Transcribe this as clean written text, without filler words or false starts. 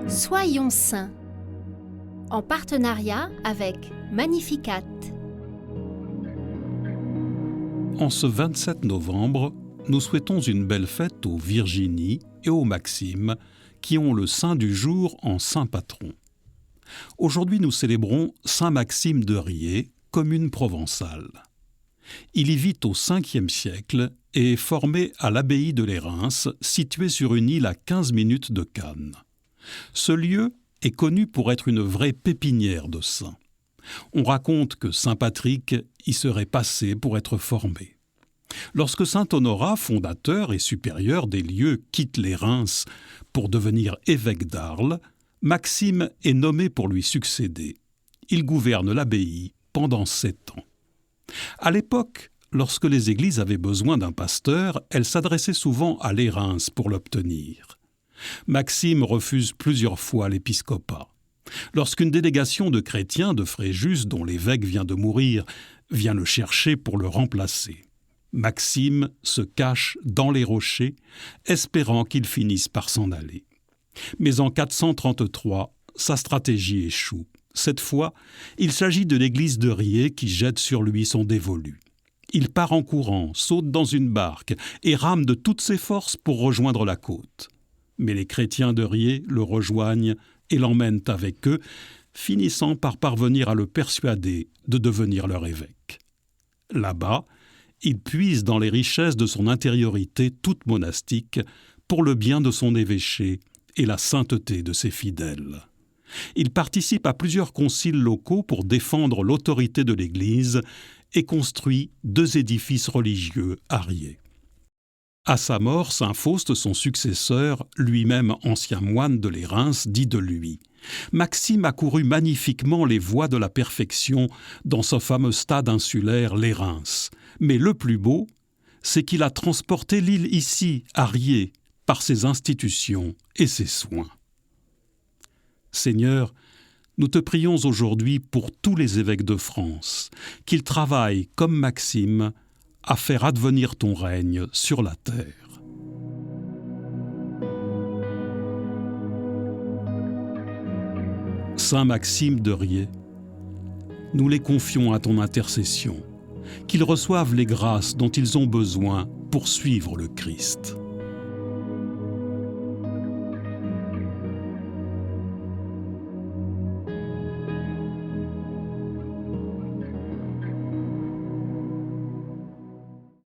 Soyons saints, en partenariat avec Magnificat. En ce 27 novembre, nous souhaitons une belle fête aux Virginie et aux Maxime, qui ont le saint du jour en saint patron. Aujourd'hui, nous célébrons saint Maxime de Riez, commune provençale. Il y vit au 5e siècle et est formé à l'abbaye de Lérins, située sur une île à 15 minutes de Cannes. Ce lieu est connu pour être une vraie pépinière de saints. On raconte que saint Patrick y serait passé pour être formé. Lorsque saint Honorat, fondateur et supérieur des lieux, quitte Lérins pour devenir évêque d'Arles, Maxime est nommé pour lui succéder. Il gouverne l'abbaye pendant 7 ans. À l'époque, lorsque les églises avaient besoin d'un pasteur, elles s'adressaient souvent à Lérins pour l'obtenir. Maxime refuse plusieurs fois l'épiscopat. Lorsqu'une délégation de chrétiens de Fréjus, dont l'évêque vient de mourir, vient le chercher pour le remplacer, Maxime se cache dans les rochers, espérant qu'il finisse par s'en aller. Mais en 433, sa stratégie échoue. Cette fois, il s'agit de l'église de Riez qui jette sur lui son dévolu. Il part en courant, saute dans une barque et rame de toutes ses forces pour rejoindre la côte. Mais les chrétiens de Riez le rejoignent et l'emmènent avec eux, finissant par parvenir à le persuader de devenir leur évêque. Là-bas, il puise dans les richesses de son intériorité toute monastique pour le bien de son évêché et la sainteté de ses fidèles. Il participe à plusieurs conciles locaux pour défendre l'autorité de l'Église et construit 2 édifices religieux à Riez. À sa mort, saint Faust, son successeur, lui-même ancien moine de Lérins, dit de lui « Maxime a couru magnifiquement les voies de la perfection dans ce fameux stade insulaire Lérins. Mais le plus beau, c'est qu'il a transporté l'île ici, à Riez, par ses institutions et ses soins. » Seigneur, nous te prions aujourd'hui pour tous les évêques de France, qu'ils travaillent, comme Maxime, à faire advenir ton règne sur la terre. Saint Maxime de Riez, nous les confions à ton intercession, qu'ils reçoivent les grâces dont ils ont besoin pour suivre le Christ.